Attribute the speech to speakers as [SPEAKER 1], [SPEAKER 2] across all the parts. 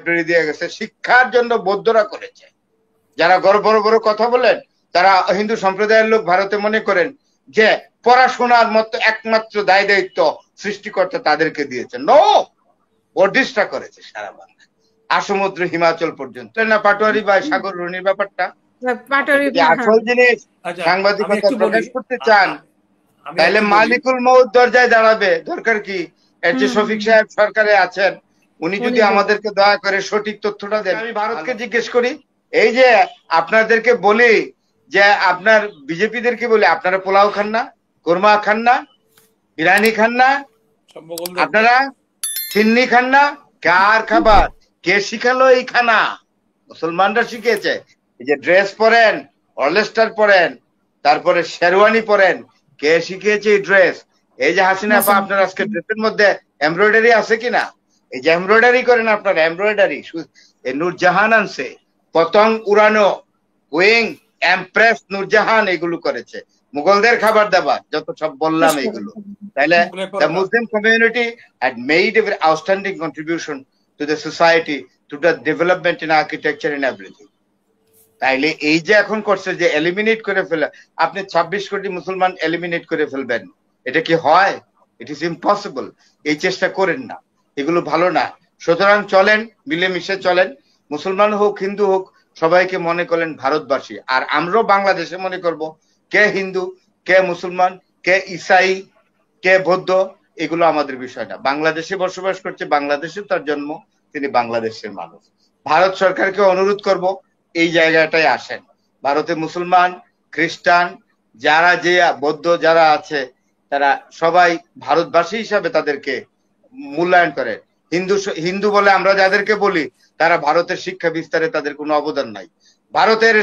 [SPEAKER 1] Library দিয়ে গেছে, শিক্ষার জন্য বৌদ্ধরা করেছে। যারা বড় বড় কথা বলেন তারা হিন্দু সম্প্রদায়ের লোক ভারতে মনে করেন যে পড়াশোনার মতো একমাত্র দায় দায়িত্ব সৃষ্টিকর্তা তাদেরকে দিয়েছেন। নো, অর্ডিস্টা করেছে সারা বাংলা, আসমুদ্র হিমাচল পর্যন্ত। না পাটোয়ারি বা সাগর রুনির ব্যাপারটা আসল জিনিস সাংবাদিকতা প্রকাশ করতে চান তাহলে মালিকুল মউত দরজায় দাঁড়াবে, দরকার কি? এর যে শফিক সাহেব সরকারে আছেন, উনি যদি আমাদেরকে দয়া করে সঠিক তথ্যটা দেন। আমি ভারতকে জিজ্ঞেস করি, এই যে আপনাদেরকে বলি যে আপনার বিজেপিদেরকে বলি আপনারা পোলাও খান না, কোরমা খান না, বিরিয়ানি খান না, আপনারা সিন্নি খান না, কার খাবার কে শিখালো এই খানা? মুসলমানরা শিখেছে। এই যে ড্রেস পরেন, অর্লেস্টার পরেন, তারপরে শেরওয়ানি পরেন, কে শিখিয়েছে এই ড্রেস? এই যে হাসিনা আপা, আপনার আজকে ড্রেসের মধ্যে এমব্রয়ডারি আছে কিনা? এই যে এমব্রয়ডারি করেন আপনারা, এমব্রয়ডারি নূরজাহান আনছে, পতঙ্গ উড়ানো, উইং, এমপ্রেস নূরজাহান এগুলো করেছে। মুঘলদের খাবার দাবার যত সব বললাম এগুলো। তাহলে the Muslim community had made an outstanding contribution to the society, to the development in architecture and everything. তাইলে এই যে এখন করছে যে এলিমিনেট করে ফেলে, আপনি 26 কোটি মুসলমান এলিমিনেট করে ফেলবেন, এটা কি হয়? It is impossible. এই চেষ্টা করেন না, এগুলো ভালো না। সুতরাং চলেন, মিলেমিশে চলেন, মুসলমান হোক হিন্দু হোক সবাইকে মনে করেন ভারতবাসী। আর আমরাও বাংলাদেশে মনে করব কে হিন্দু, কে মুসলমান, কে ইসাই, কে বৌদ্ধ, এগুলো আমাদের বিষয় না। বাংলাদেশে বসবাস করছে, বাংলাদেশে তার জন্ম, তিনি বাংলাদেশের মানুষ। ভারত সরকারকে অনুরোধ করব এই জায়গাটায় আসেন। ভারতে মুসলমান, খ্রিস্টান, যারা যে বৌদ্ধ যারা আছে তারা সবাই ভারতবাসী হিসাবে তাদেরকে মূল্যায়ন করে। হিন্দু বলে আমরা যাদেরকে বলি তারা ভারতের শিক্ষা বিস্তারে তাদের কোনো অবদান নাই। ভারতের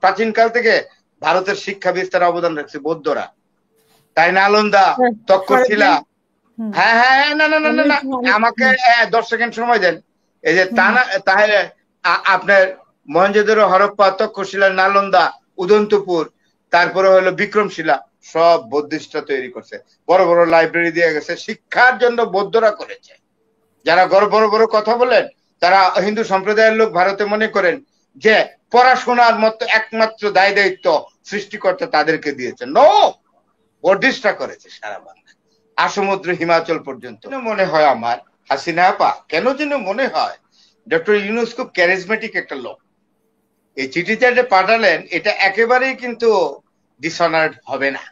[SPEAKER 1] প্রাচীনকাল থেকে ভারতের শিক্ষা বিস্তারে অবদান রাখছে বৌদ্ধরা, তাই না? আলন্দা, তক্ষশিলা। হ্যাঁ হ্যাঁ, না না না না না, আমাকে 10 সেকেন্ড সময় দেন। এই যে তা না, তাহলে আপনার মহেঞ্জোদারো, হরপ্পা, তক্ষশিলা, নালন্দা, উদন্তপুর, তারপরে হলো বিক্রমশিলা, সব বৌদ্ধিস্টরা তৈরি করছে। বড় বড় লাইব্রেরি দিয়ে গেছে, শিক্ষার জন্য বৌদ্ধরা করেছে। যারা বড় বড় কথা বলেন তারা হিন্দু সম্প্রদায়ের লোক ভারতে মনে করেন যে পড়াশোনার মতো একমাত্র দায় দায়িত্ব সৃষ্টিকর্তা তাদেরকে দিয়েছেন। নো, অর্ডিস্টা করেছে সারা বাংলা, আসমুদ্র হিমাচল পর্যন্ত। মনে হয় আমার হাসিনা আপা, কেন যেন মনে হয় ডক্টর ইউনূস খুব ক্যারিজমেটিক একটা লোক। এই চিঠিটা যে পাঠালেন এটা একেবারেই কিন্তু ডিসঅনার্ড হবে না,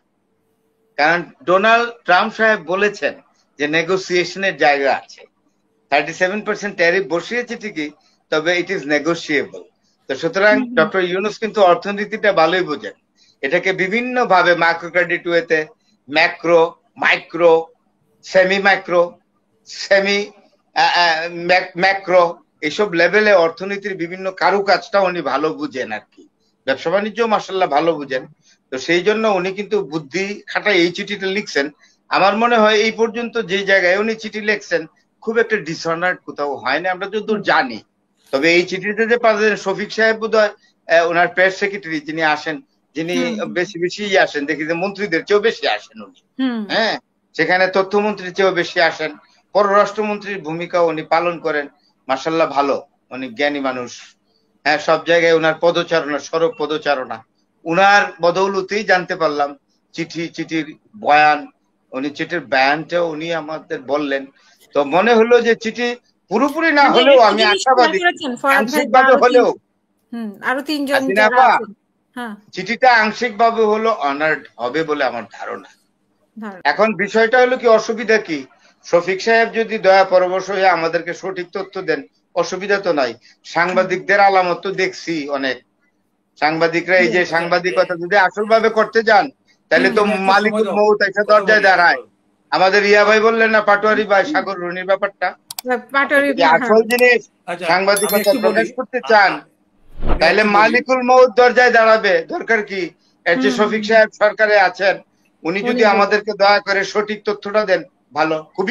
[SPEAKER 1] কারণ ডোনাল্ড ট্রাম্প সাহেব বলেছেন যে নেগোসিয়েশনের জায়গা আছে। 37% ট্যারিফ বসিয়েছে ঠিকই, তবে ইট ইজ নেগোসিয়েবল। তো সুতরাং ডক্টর ইউনূস কিন্তু অর্থনীতিটা ভালোই বোঝেন। এটাকে বিভিন্ন ভাবে মাইক্রো ক্রেডিট ওয়েতে, macro, micro, semi micro, semi macro, এইসব লেভেলে অর্থনীতির বিভিন্ন কারুকাজটা উনি ভালো বুঝেন আর কি। ব্যবসা বাণিজ্য মাশাআল্লাহ ভালো বুঝেন। তো সেই জন্য উনি কিন্তু বুদ্ধি খাটায় এই চিঠিটা লিখছেন। আমার মনে হয় এই পর্যন্ত যে জায়গায় উনি চিঠি লিখছেন খুব একটা ডিসঅনার্ড কোথাও হয় না, আমরা যতদূর জানি। তবে এই চিঠিতে যে পাঠালেন শফিক সাহেব বোধহয় ওনার প্রেস সেক্রেটারি যিনি আসেন, যিনি বেশি আসেন, দেখি যে মন্ত্রীদের চেয়েও বেশি আসেন উনি। হ্যাঁ, সেখানে তথ্যমন্ত্রীর চেয়েও বেশি আসেন। পররাষ্ট্রমন্ত্রীর ভূমিকা উনি পালন করেন, মাশাআল্লাহ ভালো, উনি জ্ঞানী মানুষ। হ্যাঁ, সব জায়গায় উনার পদচারণা, সড়ক পদচারণা, উনার বদৌলতেই জানতে পারলাম চিঠির বয়ান, উনি চিঠির বয়ানটাও উনি আমাদের বললেন। তো মনে হলো যে চিঠি পুরোপুরি না হলেও আমি আশাবাদী, আংশিকভাবে হলেও
[SPEAKER 2] আরো 3 জন
[SPEAKER 1] চিঠিটা আংশিকভাবে হলো অনার্ড হবে বলে আমার ধারণা। এখন বিষয়টা হলো কি, অসুবিধা কি? শফিক সাহেব যদি দয়া পরবশ হয়ে আমাদেরকে সঠিক তথ্য দেন, অসুবিধা তো নাই। সাংবাদিকদের আলামত তো দেখছি অনেক। সাংবাদিকরা এই যে সাংবাদিকতা যদি আসল ভাবে করতে যান তাহলে তো মালিকুল মউত এসে দরজায় দাঁড়ায়। আমাদের ইয়া ভাই বললেন না পাটোয়ারি ভাই সাগর রুনির ব্যাপারটা, আসল জিনিস সাংবাদিকতা প্রকাশ করতে চান তাহলে মালিকুল মউত দরজায় দাঁড়াবে, দরকার কি? এর যে শফিক সাহেব সরকারে আছেন, উনি যদি আমাদেরকে দয়া করে সঠিক তথ্যটা দেন, ভালো, খুবই